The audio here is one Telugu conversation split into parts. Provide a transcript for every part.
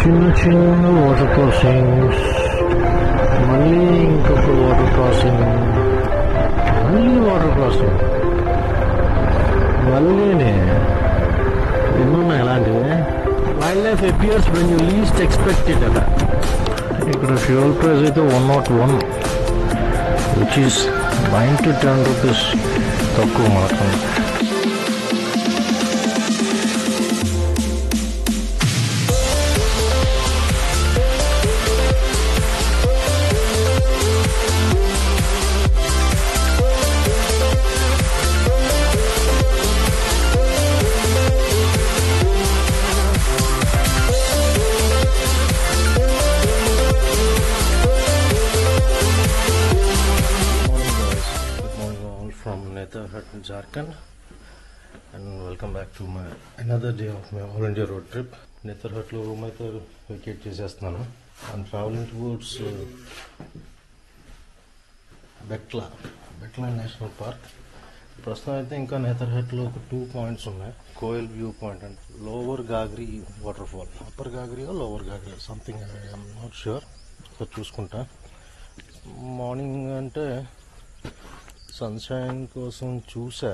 చిన్న చిన్న వాటర్ క్రాసింగ్స్, మళ్ళీ ఇంకొక వాటర్ క్రాసింగ్, మళ్ళీ వాటర్ క్రాసింగ్, మళ్ళీనే ఎన్నున్నాయి ఇలాంటివి. Wild life appears when you least expected అట. ఇక్కడ ఫ్యూయల్ ప్రైస్ అయితే 101, విచ్ ఈస్ 9 to 10 రూపీస్ తక్కువ మనకు. Jharkhand, and welcome back to my another day of my all India road trip. Netherhat lo room aithe vacate chestunanu. I'm traveling towards Betla National Park. ప్రస్తుతం అయితే ఇంకా నెథర్హట్లో ఒక 2 పాయింట్స్ ఉన్నాయి. Koel view point and lower Ghaghri waterfall. Upper Ghaghri lower Ghaghri something, I'm not sure. So చూసుకుంటా. మార్నింగ్ అంటే సన్షైన్ కోసం చూసా,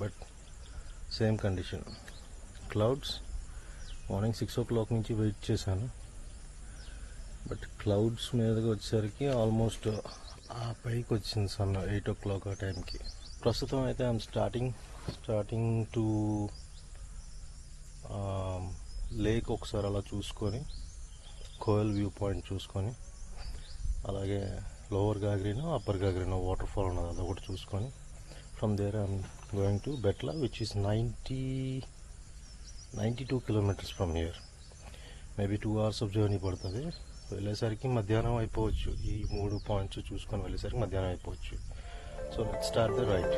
but same condition, clouds. Morning 6 o'clock నుంచి వెయిట్ చేశాను, బట్ క్లౌడ్స్ మీదకి వచ్చేసరికి ఆల్మోస్ట్ ఆ పైకి వచ్చింది సన్ 8 o'clock ఆ టైంకి. ప్రస్తుతం అయితే ఐఎమ్ స్టార్టింగ్ టు లేక్ ఒకసారి అలా చూసుకొని, కోయల్ వ్యూ పాయింట్ చూసుకొని, అలాగే లోవర్ గాగ్రీనో అప్పర్ గాగ్రీనో వాటర్ ఫాల్ ఉన్నది, అది ఒకటి చూసుకొని, from there I'm going to Betla, which is 92 kilometers from here. Maybe 2 hours of journey పడుతుంది. వెళ్ళేసరికి మధ్యాహ్నం అయిపోవచ్చు. ఈ 3 పాయింట్స్ చూసుకొని వెళ్ళేసరికి మధ్యాహ్నం అయిపోవచ్చు. So let's start the ride.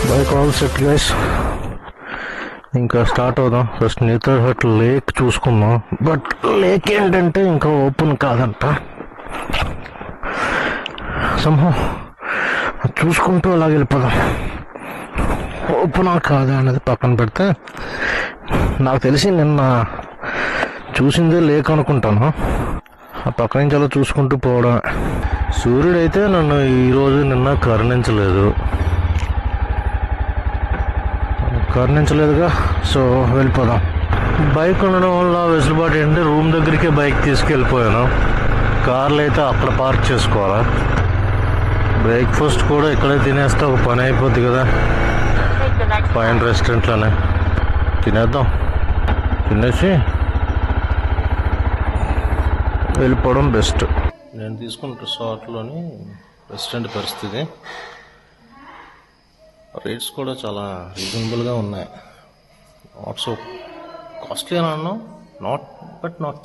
Bike all set guys, ఇంకా స్టార్ట్ అవుదాం. ఫస్ట్ నెథర్హట్ లేక్ చూసుకుందాం, బట్ లేక్ ఏంటంటే ఇంకా ఓపెన్ కాదంట. సంహం చూసుకుంటూ అలాగ వెళ్ళిపోదాం. ఓపెనా కాదా అనేది పక్కన పెడితే, నాకు తెలిసి నిన్న చూసిందే లేక్ అనుకుంటాను. ఆ పక్క నుంచి అలా చూసుకుంటూ పోవడం. సూర్యుడైతే నన్ను ఈరోజు నిన్న కరుణించలేదుగా, సో వెళ్ళిపోదాం. బైక్ ఉండడం వల్ల వెసులుబాటు ఏంటంటే రూమ్ దగ్గరికే బైక్ తీసుకెళ్ళిపోయాను. కార్లు అయితే అక్కడ పార్క్ చేసుకోవాలా. బ్రేక్ఫాస్ట్ కూడా ఇక్కడే తినేస్తే ఒక పని అయిపోద్ది కదా, పైన రెస్టారెంట్లోనే తినేద్దాం. తినేసి వెళ్ళిపోవడం బెస్ట్. నేను తీసుకున్న రిసార్ట్లోని రెస్టారెంట్ పరిస్థితి, రేట్స్ కూడా చాలా రీజనబుల్గా ఉన్నాయి. నాట్ సో కాస్ట్లీ అని అన్నాం, నాట్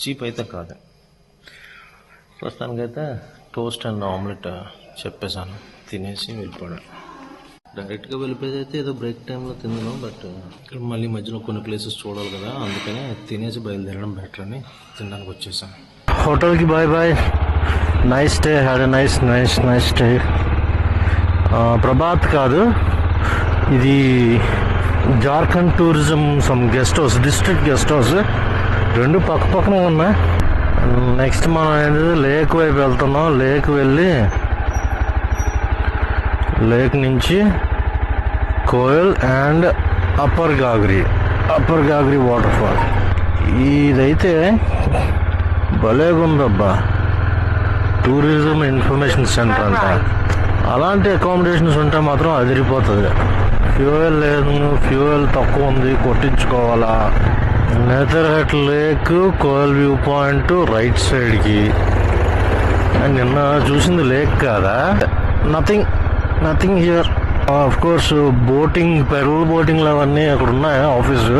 చీప్ అయితే కాదు. ప్రస్తుతానికైతే టోస్ట్ అండ్ ఆమ్లెట్ చెప్పేశాను, తినేసి వెళ్ళిపోయాను. డైరెక్ట్గా వెళ్ళిపోయేది అయితే ఏదో బ్రేక్ టైంలో తిన్నాను, బట్ ఇక్కడ మళ్ళీ మధ్యలో కొన్ని ప్లేసెస్ చూడాలి కదా, అందుకనే తినేసి బయలుదేరడం బెటర్ అని తినడానికి వచ్చేసాను. హోటల్కి bye. Nice stay, had a nice stay. Prabhat కాదు, ఇది Jharkhand tourism some guest house, district guest house. 2 పక్కనే ఉన్నాయి. నెక్స్ట్ మనం ఏంటంటే లేక్ వైపు వెళ్తున్నాం. లేక్ వెళ్ళి లేక్ నుంచి Koel and upper Ghaghri waterfall. ఇదైతే భలేగుందబ్బా, టూరిజం ఇన్ఫర్మేషన్ సెంటర్ అంట. అలాంటి అకామిడేషన్స్ ఉంటే మాత్రం అదిరిపోతుంది. ఫ్యూయల్ లేదు, ఫ్యూయల్ తక్కువ ఉంది, కొట్టించుకోవాలా. Netarhat lake, Koel view point right సైడ్కి. నిన్న చూసింది లేక్ కాదా? Nothing here. Of course boating, pedal బోటింగ్లు అవన్నీ అక్కడ ఉన్నాయి office,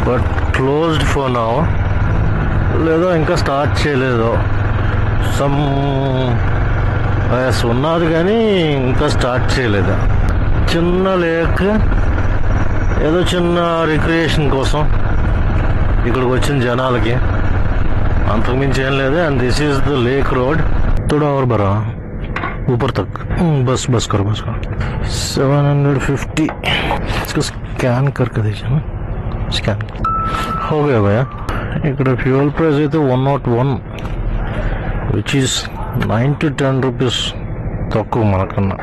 but closed for now. లేదో ఇంకా స్టార్ట్ చేయలేదు. సమ్ ఉన్నది కానీ ఇంకా స్టార్ట్ చేయలేదు. చిన్న లేక్, ఏదో చిన్న రిక్రియేషన్ కోసం ఇక్కడికి వచ్చిన జనాలకి, అంతకుమించి ఏం లేదు. And this is the lake road. थोड़ा और बढ़ा ऊपर तक. बस करो 750. इसको स्कैन करके दीजिए ना. स्कैन हो गया भैया. ఇక్కడ ఫ్యూయల్ ప్రైస్ అయితే 101, విచ్ ఈస్ 9 to 10 రూపీస్ తక్కువ మనకన్నా.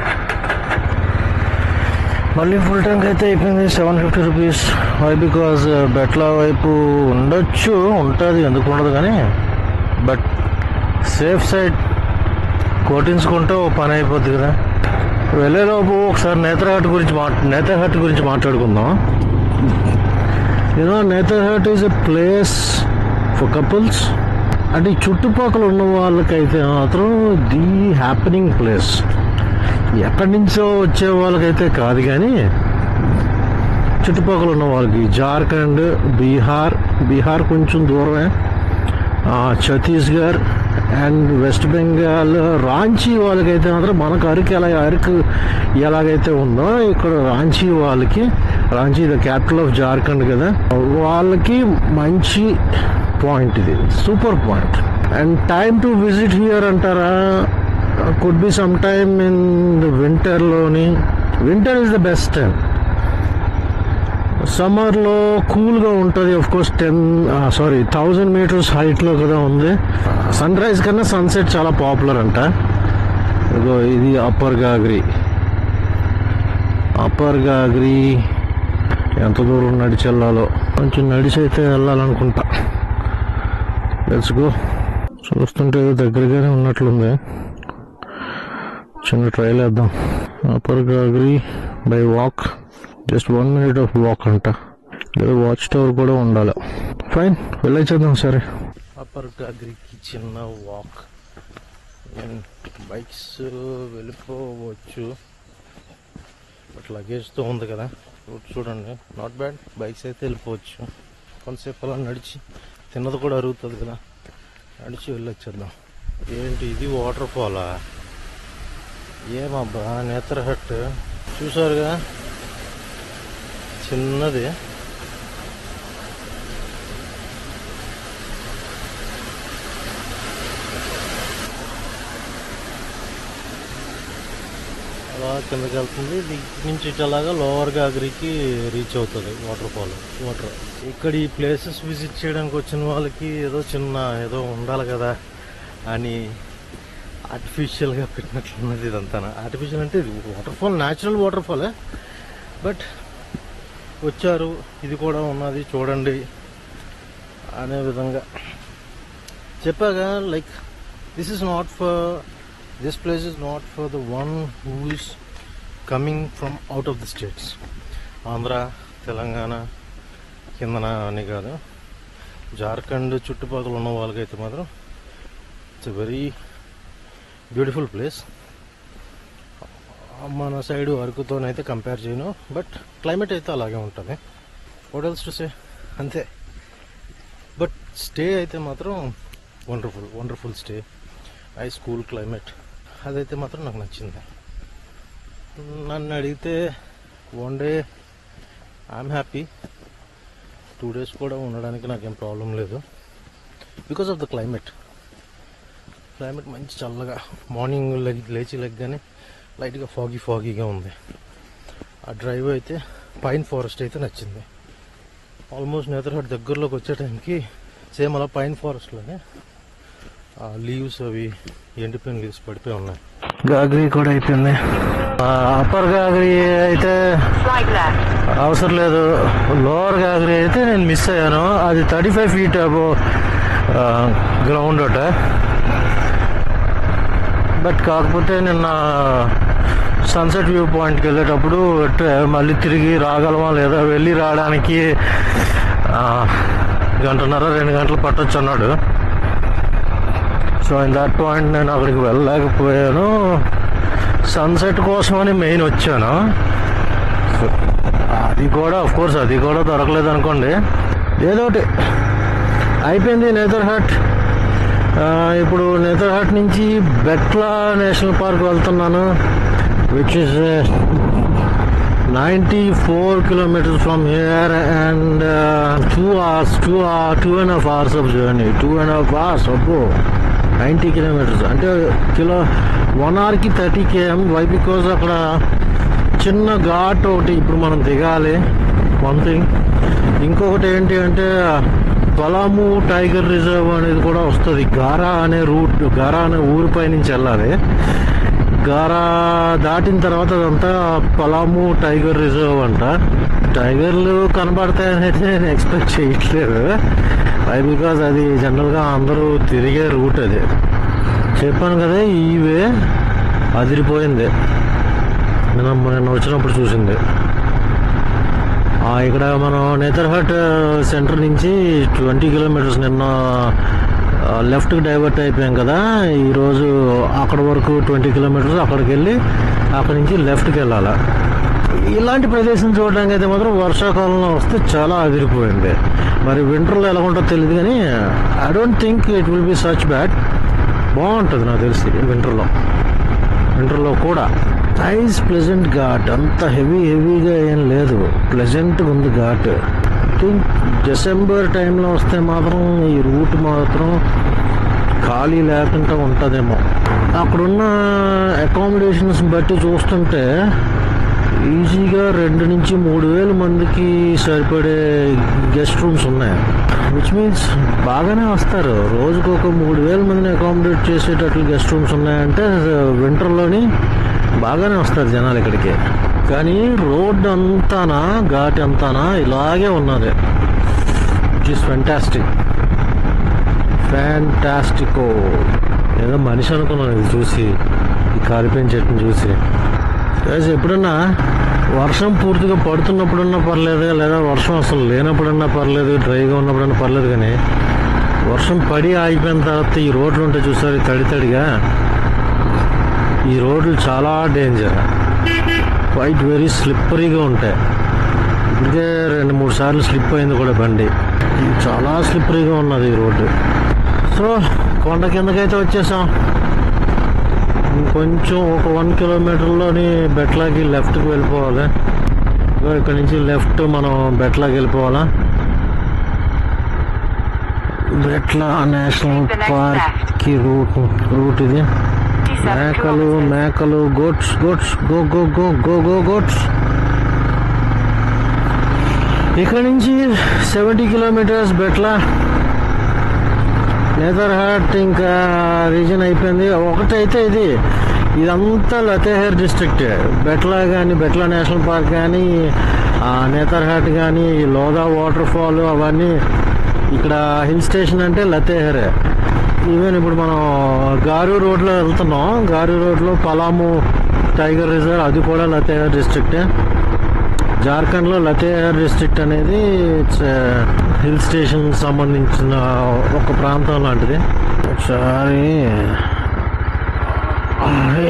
మళ్ళీ ఫుల్ ట్యాంక్ అయితే అయిపోయింది 750 రూపీస్. వై? బికాజ్ బెట్లా వైపు ఉంటుంది, ఎందుకు ఉండదు కానీ, బట్ సేఫ్ సైడ్ కోటించుకుంటే ఓ పని అయిపోద్ది కదా. వెళ్ళేలోపు ఒకసారి నేతర్హట్ గురించి మాట్లాడుకుందాం. Netarhat is a place for couples. అంటే చుట్టుపక్కల ఉన్న వాళ్ళకైతే మాత్రం ది హ్యాపెనింగ్ ప్లేస్. ఎక్కడి నుంచో వచ్చే వాళ్ళకైతే కాదు కానీ చుట్టుపక్కల ఉన్న వాళ్ళకి, జార్ఖండ్, బీహార్ కొంచెం దూరమే, Chhattisgarh and West Bengal, Ranchi వాళ్ళకైతే మాత్రం మనకు అరకు ఎలాగైతే ఉందో ఇక్కడ Ranchi the capital of Jharkhand కదా, వాళ్ళకి మంచి పాయింట్ ఇది, super point. And time to visit here అంటారా? Could be some time in the winter is the best time. సమ్మర్లో కూల్గా ఉంటుంది. ఆఫ్ కోర్స్ 1000 meters హైట్లో కదా ఉంది. సన్ రైజ్ కన్నా సన్సెట్ చాలా పాపులర్ అంట. ఇది అప్పర్ గాగ్రీ. ఎంత దూరం నడిచి వెళ్ళాలో, కొంచెం నడిచి అయితే వెళ్ళాలనుకుంటా. Let's go. చూస్తుంటే దగ్గరగానే ఉన్నట్లుంది. చిన్న ట్రైల్ వేద్దాం. Upper Ghaghri by walk, just 1 minute of walk అంట. లేదా వాచ్ టవర్ కూడా ఉండాలి. ఫైన్, వెళ్ళేద్దాం. సరే, అప్పర్ గాగ్రీకి చిన్న వాక్. బైక్స్ వెళ్ళిపోవచ్చు, బట్ లగేజ్తో ఉంది కదా. చూడండి, నాట్ బ్యాడ్. బైక్స్ అయితే వెళ్ళిపోవచ్చు. కొంతసేపు అలా నడిచి, తిన్నది కూడా అరుగుతుంది కదా, నడిచి వెళ్ళొచ్చేద్దాం. ఏంటి ఇది వాటర్ ఫాలా? ఏమబ్బా, నేతర్హట్ చూసారుగా, చిన్నది. అలా కిందకి వెళ్తుంది. దిగ్గు నుంచి అలాగా లోవర్ గాగ్రీకి రీచ్ అవుతుంది వాటర్. ఇక్కడ ఈ ప్లేసెస్ విజిట్ చేయడానికి వచ్చిన వాళ్ళకి ఏదో ఉండాలి కదా అని ఆర్టిఫిషియల్గా పెట్టినట్లున్నది ఇదంతా. ఆర్టిఫిషియల్ అంటే ఇది వాటర్ఫాల్, న్యాచురల్ వాటర్ఫాలే, బట్ వచ్చారు, ఇది కూడా ఉన్నది చూడండి అనే విధంగా చెప్పాగా. Like this place is not for the one who is coming from out of the states. Andhra, Telangana కిందన అని కాదు, జార్ఖండ్ చుట్టుపక్కల ఉన్న వాళ్ళకైతే మాత్రం it's a very beautiful place. మన సైడ్ అరకుతోనైతే కంపేర్ చేయను, బట్ క్లైమేట్ అయితే అలాగే ఉంటుంది. వాట్ ఎల్స్ టు సే, అంతే. బట్ స్టే అయితే మాత్రం wonderful stay. Nice cool climate, అదైతే మాత్రం నాకు నచ్చింది. నన్ను అడిగితే 1 day ఐఎమ్ హ్యాపీ. 2 days కూడా ఉండడానికి నాకేం ప్రాబ్లం లేదు, బికాస్ ఆఫ్ ద క్లైమేట్ మంచి చల్లగా. మార్నింగ్ లేచి లెగ్గానే లైట్గా ఫాగీగా ఉంది. ఆ డ్రైవ్ అయితే పైన్ ఫారెస్ట్ అయితే నచ్చింది. ఆల్మోస్ట్ నేతర్హట్ దగ్గరలోకి వచ్చే టైంకి సేమ్ అలా పైన్ ఫారెస్ట్లోనే లీవ్స్ అవి ఎండిపోయిన లీవ్స్ పడిపోయి ఉన్నాయి. గాగ్రీ కూడా అయిపోయింది. అప్పర్ గాగ్రీ అయితే అవసరం లేదు. లోవర్ గాగ్రీ అయితే నేను మిస్ అయ్యాను. అది 35 feet అబో గ్రౌండ్ అట. బట్ కాకపోతే నిన్న సన్సెట్ వ్యూ పాయింట్కి వెళ్ళేటప్పుడు మళ్ళీ తిరిగి రాగలమా లేదా, వెళ్ళి రావడానికి 1.5-2 గంటలు పట్టొచ్చు అన్నాడు. సో ఇన్ దట్ పాయింట్ నేను అక్కడికి వెళ్ళలేకపోయాను. సన్సెట్ కోసమని మెయిన్ వచ్చాను. సో అది కూడా అఫ్కోర్స్ అది కూడా దొరకలేదు అనుకోండి. ఏదో ఒకటి అయిపోయింది. నేతర్హట్ ఇప్పుడు నేతర్హట్ నుంచి బెట్లా నేషనల్ పార్క్ వెళ్తున్నాను, which is 94 kilometers from here and 2.5 hours of journey. 2.5 hours అబ్బో, 90 kilometers అంటే 1 hourకి 30 km. వై? బికాజ్ అక్కడ చిన్న ఘాట్ ఒకటి ఇప్పుడు మనం దిగాలి, వన్ థింగ్. ఇంకొకటి ఏంటి అంటే పలాము టైగర్ రిజర్వ్ అనేది కూడా వస్తుంది. గారా అనే ఊరిపై నుంచి వెళ్ళాలి. గారా దాటిన తర్వాత అదంతా పలాము టైగర్ రిజర్వ్ అంట. టైగర్లు కనబడతాయనేది నేను ఎక్స్పెక్ట్ చేయట్లేదు. వై? బికాజ్ అది జనరల్గా అందరూ తిరిగే రూట్. అది చెప్పాను కదా, ఈ వే అదిరిపోయింది. నేను వచ్చినప్పుడు చూసింది. ఇక్కడ మనం నేతర్హట్ సెంటర్ నుంచి 20 kilometers నిన్న లెఫ్ట్కి డైవర్ట్ అయిపోయాం కదా. ఈరోజు అక్కడ వరకు 20 kilometers అక్కడికి వెళ్ళి అక్కడి నుంచి లెఫ్ట్కి వెళ్ళాలి. ఇలాంటి ప్రదేశం చూడడానికి అయితే మాత్రం వర్షాకాలంలో వస్తే చాలా అదిరిపోయింది. మరి వింటర్లో ఎలా ఉంటుందో తెలియదు, కానీ I don't think it will be such bad. బాగుంటుంది నాకు తెలిసి వింటర్లో కూడా. Nice pleasant ghat. అంత హెవీగా ఏం లేదు, ప్లెజెంట్గా ఉంది ఘాట్. థింక్ డిసెంబర్ టైంలో వస్తే మాత్రం ఈ రూట్ మాత్రం ఖాళీ లేకుండా ఉంటుందేమో. అక్కడున్న అకామిడేషన్స్ బట్టి చూస్తుంటే ఈజీగా 2,000 నుంచి 3,000 మందికి సరిపడే గెస్ట్ రూమ్స్ ఉన్నాయి. విచ్ మీన్స్ బాగానే వస్తారు. రోజుకు ఒక 3,000 మందిని అకామిడేట్ చేసేటట్లు గెస్ట్ రూమ్స్ ఉన్నాయంటే వింటర్లోని బాగానే వస్తారు జనాలు ఇక్కడికి. కానీ రోడ్ అంతానా, ఘాట్ అంతానా ఇలాగే ఉన్నది. ఇట్ ఈస్ ఫ్యాంటాస్టికో. ఏదో మనిషి అనుకున్నాను ఇది చూసి, ఈ కారిపోయిన చెట్టుని చూసి. ఎప్పుడన్నా వర్షం పూర్తిగా పడుతున్నప్పుడన్నా పర్లేదు, లేదా వర్షం అసలు లేనప్పుడన్నా పర్లేదు, డ్రైగా ఉన్నప్పుడన్నా పర్లేదు, కానీ వర్షం పడి ఆగిపోయిన తర్వాత ఈ రోడ్లు ఉంటాయి చూసారు, తడిగా. ఈ రోడ్లు చాలా డేంజర్, క్వైట్ వెరీ స్లిప్పరీగా ఉంటాయి. ఇప్పటికే 2-3 సార్లు స్లిప్ అయింది కూడా బండి. చాలా స్లిప్పరీగా ఉన్నది ఈ రోడ్డు. సో కొండ కిందకైతే వచ్చేసాం. కొంచెం ఒక 1 kilometerలోని బెట్లాకి లెఫ్ట్కి వెళ్ళిపోవాలి. ఇక్కడ నుంచి లెఫ్ట్ మనం బెట్లాకి వెళ్ళిపోవాలా. బెట్లా నేషనల్ పార్క్కి రూట్ ఇది. మేకలు గోట్స్ గోట్స్. ఇక్కడ నుంచి 70 kilometers బెట్లా. నేతర్హాట్ ఇంకా రీజన్ అయిపోయింది. ఒకటైతే ఇదంతా లతేహర్ డిస్ట్రిక్ట్. బెట్లా నేషనల్ పార్క్ కానీ, నేతర్హాట్ కానీ, లోదా వాటర్ ఫాల్ అవన్నీ ఇక్కడ హిల్ స్టేషన్ అంటే లతేహరే. ఈవెన్ ఇప్పుడు మనం గారు రోడ్లో వెళ్తున్నాం. గారు రోడ్లో పలాము టైగర్ రిజర్వ్, అది కూడా లతేహర్ డిస్ట్రిక్టే. జార్ఖండ్లో లతేహర్ డిస్ట్రిక్ట్ అనేది హిల్ స్టేషన్ సంబంధించిన ఒక ప్రాంతం లాంటిది. ఒకసారి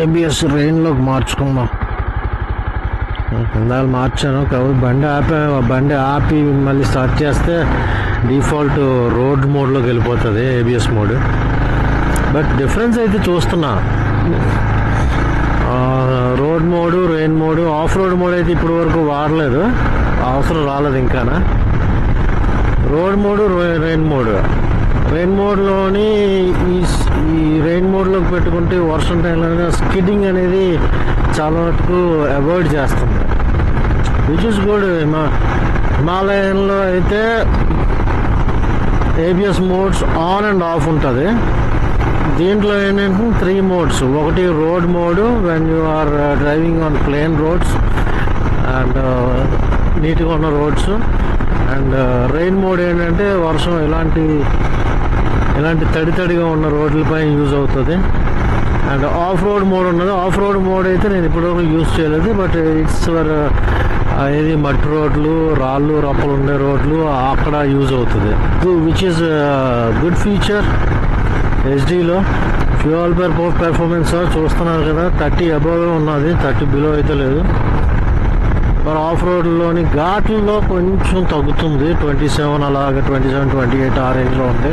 ఏబిఎస్ రెయిన్లోకి మార్చుకుందాం. ఇందాక మార్చాను కాబట్టి బండి ఆపి మళ్ళీ స్టార్ట్ చేస్తే డిఫాల్ట్ రోడ్ మోడ్లోకి వెళ్ళిపోతుంది, ఏబిఎస్ మోడ్. బట్ డిఫరెన్స్ అయితే చూస్తున్నా. Road mode, rain mode, of road mode అయితే ఇప్పటి వరకు వాడలేదు, అవసరం రాలేదు ఇంకానా. రోడ్ మోడు, రెయిన్ మోడ్లోని ఈ రెయిన్ మోడ్లోకి పెట్టుకుంటే వర్షం టైంలో స్కిడ్డింగ్ అనేది చాలా మటుకు అవాయిడ్ చేస్తుంది, విచ్ ఇస్ గుడ్. హిమాలయన్లో అయితే ABS modes on and off ఉంటుంది. దీంట్లో ఏంటంటే 3 modes. ఒకటి road mode, when you are driving on plain roads and నీట్గా ఉన్న రోడ్స్. అండ్ రెయిన్ మోడ్ ఏంటంటే వర్షం ఇలాంటి తడిగా ఉన్న రోడ్లపై యూజ్ అవుతుంది. అండ్ ఆఫ్ రోడ్ మోడ్ ఉన్నది. ఆఫ్ రోడ్ మోడ్ అయితే నేను ఇప్పటివరకు యూజ్ చేయలేదు, బట్ ఇట్స్ ఫర్ ఏది మట్టి రోడ్లు, రాళ్ళు రప్పలు ఉండే రోడ్లు అక్కడ యూజ్ అవుతుంది. విచ్ ఈస్ గుడ్ ఫీచర్ హెచ్డీలో. ఫ్యూయల్ పెర్ఫార్మెన్స్ చూస్తున్నారు కదా, 30 అబవ్ ఉన్నది, 30 బిలో అయితే లేదు. మరి ఆఫ్ రోడ్లోని ఘాట్లలో కొంచెం తగ్గుతుంది, 27 అలాగే 27, 28 ఆ రేంజ్లో ఉంది.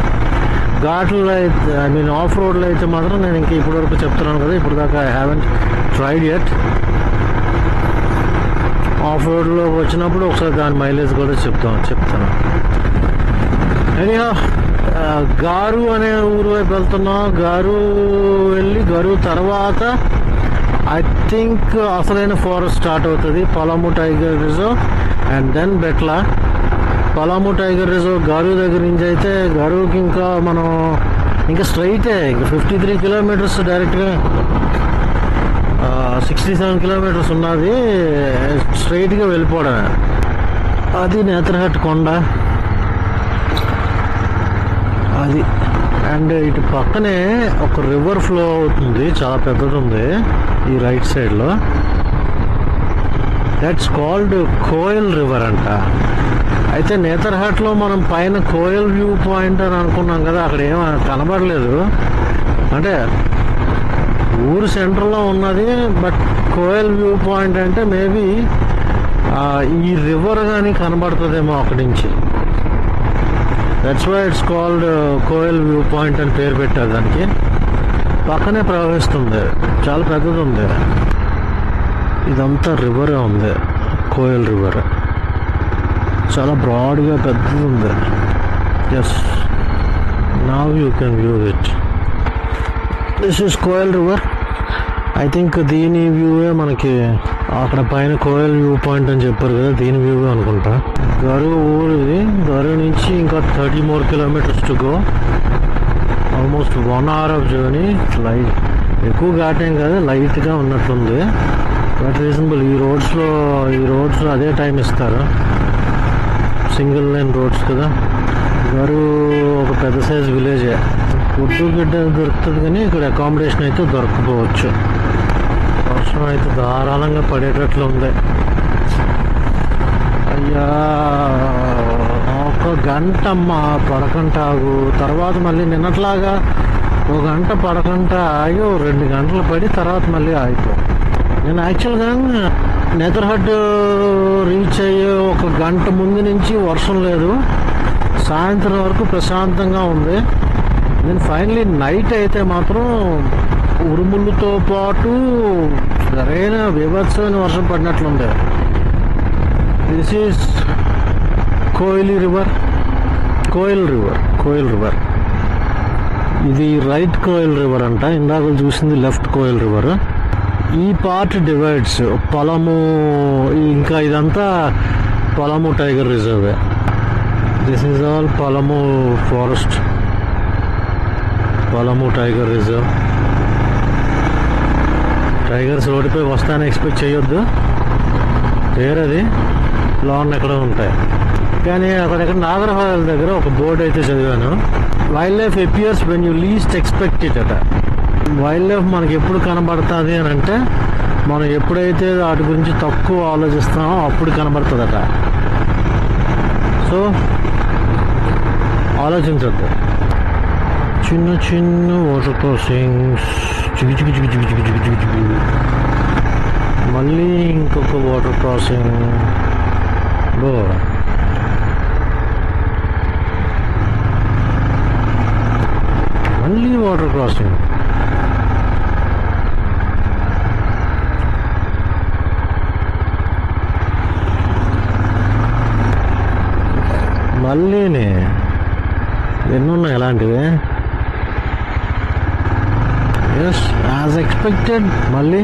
ఘాట్లో అయితే ఐ మీన్ ఆఫ్ రోడ్లో అయితే మాత్రం నేను ఇంక ఇప్పటివరకు చెప్తున్నాను కదా, ఇప్పుడు దాకా I haven't tried at. Of రోడ్లో వచ్చినప్పుడు ఒకసారి దాని మైలేజ్ కూడా చెప్తాను. ఎనీహౌ గారు అనే ఊరు వైపు వెళ్తున్నాం. గారు వెళ్ళి గారు తర్వాత ఐ థింక్ అసలైన ఫారెస్ట్ స్టార్ట్ అవుతుంది, Palamu tiger reserve and then Betla. Palamu tiger reserve Garu దగ్గర నుంచి అయితే గారుకి ఇంకా మనం ఇంకా స్ట్రైటే ఇంకా 53 కిలోమీటర్స్ డైరెక్ట్గా 67 కిలోమీటర్స్ ఉన్నది, స్ట్రైట్గా వెళ్ళిపోవడమే. అది నేత్రహట్ కొండ అది. అండ్ ఇటు పక్కనే ఒక రివర్ ఫ్లో అవుతుంది, చాలా పెద్దది ఉంది ఈ రైట్ సైడ్లో. దట్స్ కాల్డ్ కోయల్ రివర్ అంట. అయితే నేతర్హాట్లో మనం పైన కోయల్ వ్యూ పాయింట్ అని అనుకున్నాం కదా, అక్కడ ఏం కనబడలేదు. అంటే ఊరు సెంటర్లో ఉన్నది, బట్ కోయల్ వ్యూ పాయింట్ అంటే మేబీ ఈ రివర్ కానీ కనబడుతుందేమో అక్కడి నుంచి. That's why it's called Koel view point అని పేరు పెట్టారు దానికి. పక్కనే ప్రవహిస్తుంది, చాలా పెద్దది ఉంది. ఇదంతా రివరే ఉంది, కోయల్ రివర్ చాలా బ్రాడ్గా పెద్దది ఉంది. Yes, now you can view it. This is Koel river. I think దీని వ్యూవే మనకి అక్కడ పైన కోయల్ వ్యూ పాయింట్ అని చెప్పారు కదా, దీని వ్యూవే అనుకుంటా. గరు ఊరు ఇది. గరు నుంచి ఇంకా 30 more kilometers to go. Almost 1 hour of journey. Light ఎక్కువ ఘాటేం కదా, లైట్గా ఉన్నట్లుంది, బట్ రీజనబుల్. ఈ రోడ్స్లో అదే టైం ఇస్తారు, సింగిల్ లైన్ రోడ్స్ కదా. గరు ఒక పెద్ద సైజ్ విలేజే. ఫుడ్ గిడ్డ దొరుకుతుంది కానీ ఇక్కడ అకామిడేషన్ అయితే దొరకపోవచ్చు. వర్షం అయితే ధారాళంగా పడేటట్లు ఉంది. అయ్యా, ఒక గంట పడకంట ఆగు, తర్వాత మళ్ళీ నిన్నట్లాగా 1 గంట పడకంట ఆగి 2 గంటలు పడి తర్వాత మళ్ళీ ఆగిపో. నేను యాక్చువల్గా నేతర్హట్ రీచ్ అయ్యే 1 గంట ముందు నుంచి వర్షం లేదు, సాయంత్రం వరకు ప్రశాంతంగా ఉంది. నేను ఫైనలీ నైట్ అయితే మాత్రం ఉరుములతో పాటు సరైన బీభత్సమైన వర్షం పడినట్లుంది. This is Koel river. ఇది రైట్ కోయల్ రివర్ అంట, ఇందాక చూసింది లెఫ్ట్ కోయల్ రివర్. ఈ పార్ట్ డివైడ్స్ పలాము, ఇంకా ఇదంతా పలాము టైగర్ రిజర్వే. This is all Palamu forest, Palamu tiger reserve. Tigers రోడ్డుపై వస్తాయని ఎక్స్పెక్ట్ చేయొద్దు, వేరేది లాన్ ఎక్కడ ఉంటాయి. కానీ అక్కడెక్కడ నాగర్హోల్ దగ్గర ఒక బోర్డు అయితే చదివాను, wild life appears when you least expect it అట. వైల్డ్ లైఫ్ మనకి ఎప్పుడు కనబడుతుంది అని అంటే మనం ఎప్పుడైతే వాటి గురించి తక్కువ ఆలోచిస్తామో అప్పుడు కనబడుతుందట. సో ఆలోచించద్దు. చిన్న చిన్న వాటర్ క్రాసింగ్స్, మళ్ళీ ఇంకొక వాటర్ క్రాసింగ్. మళ్ళీ వాటర్ క్రాసింగ్. మళ్ళీనే ఎన్నున్నాయి ఇలాంటివి. ఎస్, యాజ్ ఎక్స్పెక్టెడ్ మళ్ళీ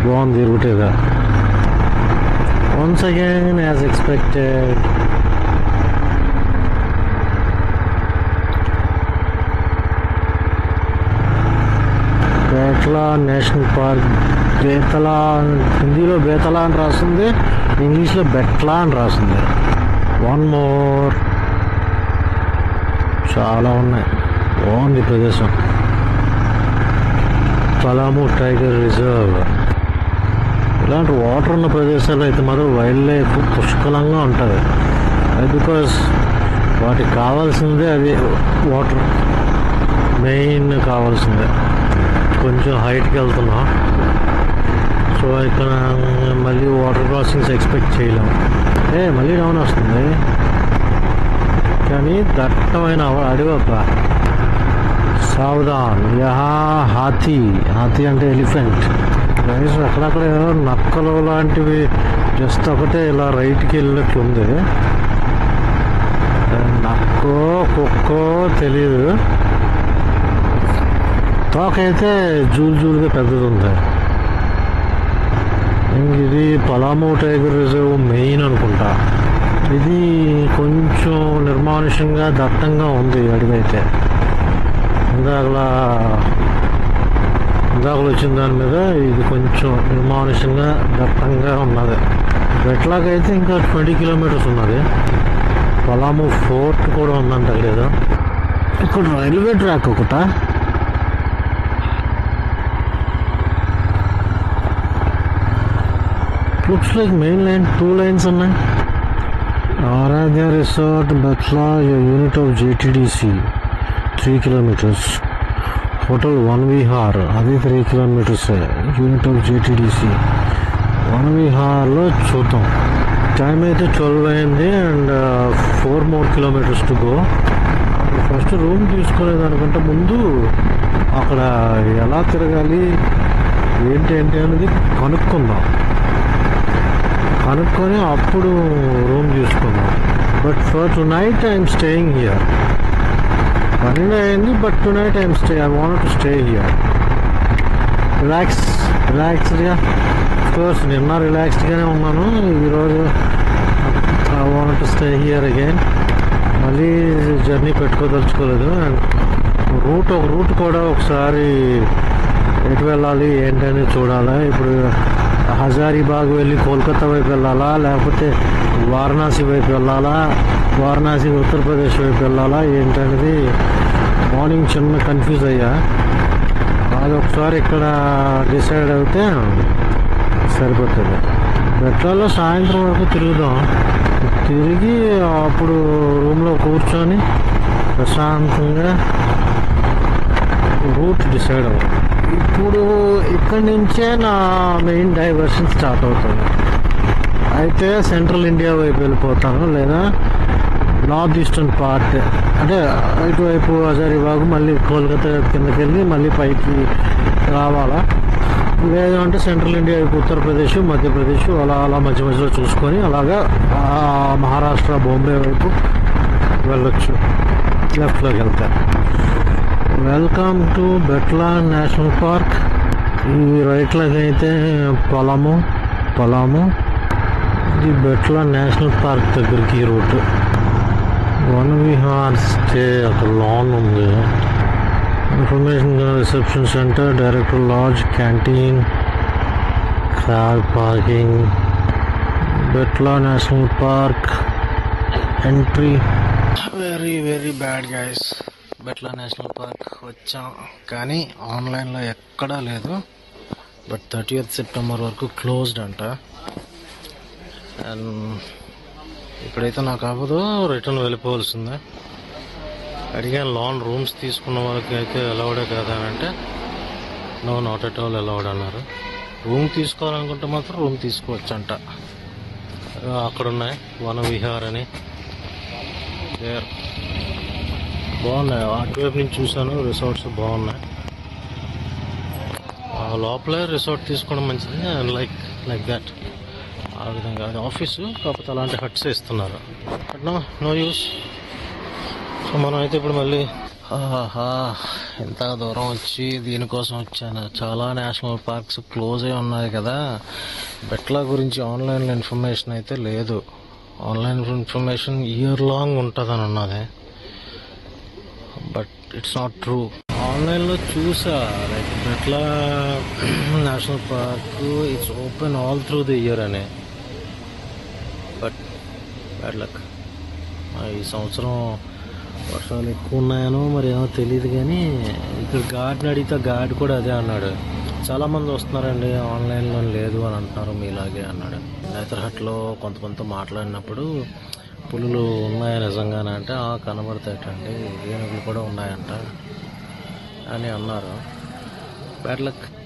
బాగుంది తిరుగుతుందా. Once again as expected. Betla national park. Betla హిందీలో బేతలా అని రాస్తుంది, ఇంగ్లీష్లో బెట్లా అని రాస్తుంది. 1 more. చాలా ఉన్నాయి. బాగుంది ప్రదేశం. Palamu tiger reserve. ఇలాంటి వాటర్ ఉన్న ప్రదేశాలు అయితే మాత్రం వైల్డ్ లైఫ్ పుష్కలంగా ఉంటుంది. అది బికాస్ వాటికి కావాల్సిందే అది వాటర్, మెయిన్ కావాల్సిందే. కొంచెం హైట్కి వెళ్తున్నాం, సో ఇక్కడ మళ్ళీ వాటర్ క్రాసింగ్స్ ఎక్స్పెక్ట్ చేయలేము. మళ్ళీ డౌన్ వస్తుంది, కానీ దట్టమైన అడవబ్బ. సావధాన్, యహా హాతీ. హాతీ అంటే ఎలిఫెంట్. రైస్ అక్కడక్కడ నక్కలు లాంటివి జస్ట్ ఒకటే ఇలా రైట్కి వెళ్ళినట్లుంది. నక్కో కుక్కో తెలీదు. తోకైతే జూలుగా పెద్దది ఉంది. ఇది పలాము టైగర్ రిజర్వ్ మెయిన్ అనుకుంటా. ఇది కొంచెం నిర్మానుష్యంగా దట్టంగా ఉంది అడిగైతే. ఇందాకలా వచ్చిన దాని మీద ఇది కొంచెం నిర్మానుష్యంగా దట్టంగా ఉన్నది. బెట్లాకైతే ఇంకా 20 కిలోమీటర్స్ ఉన్నది. పలాము ఫోర్ట్ కూడా ఉందంట లేదా. ఇక్కడ రైల్వే ట్రాక్ ఒకట. Looks like main line 2 lines ఉన్నాయి. Aradhya resort Betla unit of JTDC 3 kilometres. Hotel Van Vihar అది 3 kilometres unit of JTDC. Van విహార్లో చూద్దాం. టైం అయితే 12 అయింది and 4 more kilometres to go. First room తీసుకునేదానికంటే ముందు అక్కడ ఎలా తిరగాలి ఏంటి అనేది కనుక్కొని అప్పుడు రూమ్ తీసుకున్నాం. But for tonight I'm staying here. 12 అయింది, but tonight I want to stay here. రిలాక్స్డ్గా. కోర్స్ నిన్న రిలాక్స్డ్గానే ఉన్నాను. ఈరోజు I want to stay here again. మళ్ళీ జర్నీ పెట్టుకోదలుచుకోలేదు. అండ్ రూట్ కూడా ఒకసారి ఎటు వెళ్ళాలి ఏంటని చూడాలా. ఇప్పుడు హజారీబాగ్ వెళ్ళి కోల్కతా వైపు వెళ్ళాలా, లేకపోతే వారణాసి వైపు వెళ్ళాలా, వారణాసి ఉత్తరప్రదేశ్ వైపు వెళ్ళాలా ఏంటనేది మార్నింగ్ చిన్న కన్ఫ్యూజ్ అయ్యా. అది ఒకసారి ఇక్కడ డిసైడ్ అయితే సరిపోతుంది. బెట్లలో సాయంత్రం వరకు తిరుగుదాం. తిరిగి అప్పుడు రూమ్లో కూర్చొని ప్రశాంతంగా రూట్ డిసైడ్ అవ్వాలి. ఇప్పుడు ఇక్కడి నుంచే నా మెయిన్ డైవర్షన్ స్టార్ట్ అవుతుంది. అయితే సెంట్రల్ ఇండియా వైపు వెళ్ళిపోతాను, లేదా నార్త్ ఈస్టర్న్ పార్ట్ అంటే ఇటువైపు హజారీబాగ్ మళ్ళీ కోల్కతా కిందకి వెళ్ళి మళ్ళీ పైకి రావాలా, లేదు అంటే సెంట్రల్ ఇండియా వైపు ఉత్తరప్రదేశ్ మధ్యప్రదేశ్ అలా మధ్యలో చూసుకొని అలాగా మహారాష్ట్ర బాంబే వైపు వెళ్ళొచ్చు లెఫ్ట్లోకి వెళ్తే. Welcome to బెట్లా national park. ఈ రైట్లోకి అయితే పలాము. ఇది బెట్లా నేషనల్ పార్క్ దగ్గరికి ఈ రూట్. వన్ విహార్ స్టే అక్కడ లాన్ ఉంది. Information reception centre, director lodge, canteen, car parking. Betla national park entry very bad guys. Betla national park వచ్చాం కానీ ఆన్లైన్లో ఎక్కడా లేదు. బట్ 30th సెప్టెంబర్ వరకు క్లోజ్డ్ అంట. అండ్ ఇప్పుడైతే నాకు అవ్వదు, రిటర్న్ వెళ్ళిపోవాల్సిందే. అడిగాను లాన్ రూమ్స్ తీసుకున్న వాళ్ళకి అయితే అలౌడే కదా అని అంటే no, not at all allowed అన్నారు. రూమ్ తీసుకోవాలనుకుంటే మాత్రం రూమ్ తీసుకోవచ్చంట. అక్కడ ఉన్నాయి వన విహార్ అని. బాగున్నాయి, అటువైపు నుంచి చూశాను. రిసార్ట్స్ బాగున్నాయి. లోపలే రిసార్ట్ తీసుకోవడం మంచిది. Like that. ఆ విధంగా అది ఆఫీసు, కాకపోతే అలాంటి హట్స్ ఇస్తున్నారు. No use. సో మనం అయితే ఇప్పుడు మళ్ళీ ఎంత దూరం వచ్చి దీనికోసం వచ్చాను. చాలా నేషనల్ పార్క్స్ క్లోజ్ అయి ఉన్నాయి కదా. బెట్లా గురించి ఆన్లైన్ ఇన్ఫర్మేషన్ అయితే లేదు. ఆన్లైన్ ఇన్ఫర్మేషన్ ఇయర్ లాంగ్ ఉంటుందని ఉన్నది, బట్ ఇట్స్ నాట్ ట్రూ. ఆన్లైన్లో చూసా like Betla national park it's open all through the year అని. But bad luck. ఈ సంవత్సరం వర్షాలు ఎక్కువ ఉన్నాయనో మరి ఏమో తెలియదు, కానీ ఇక్కడ గార్డ్ని అడిగితే గార్డ్ కూడా అదే అన్నాడు. చాలామంది వస్తున్నారండి, ఆన్లైన్లో లేదు అని అంటున్నారు మీలాగే అన్నాడు. నేతర్హట్లో కొంతమందితో మాట్లాడినప్పుడు పులులు ఉన్నాయా నిజంగానే అంటే కనబడతాయటండి, ఏనుగులు కూడా ఉన్నాయంట అని అన్నారు.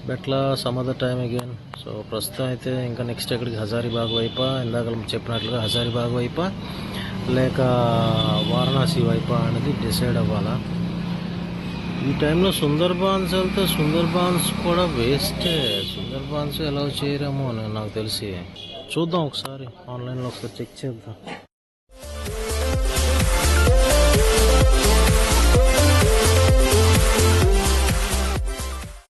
Betla some other time again. So ప్రస్తుతం అయితే ఇంకా నెక్స్ట్ ఎక్కడికి హజారీబాగ్ వైపా, ఇందాక చెప్పినట్లుగా హజారీబాగ్ వైపా లేక వారణాసి వైపా అనేది డిసైడ్ అవ్వాలా. ఈ టైంలో సుందర్బాన్స్ వెళ్తే సుందర్బాన్స్ కూడా వేస్టే, సుందర్బాన్స్ ఎలా చేయరేమో అని నాకు తెలిసి. చూద్దాం ఒకసారి ఆన్లైన్లో ఒకసారి చెక్ చేద్దాం.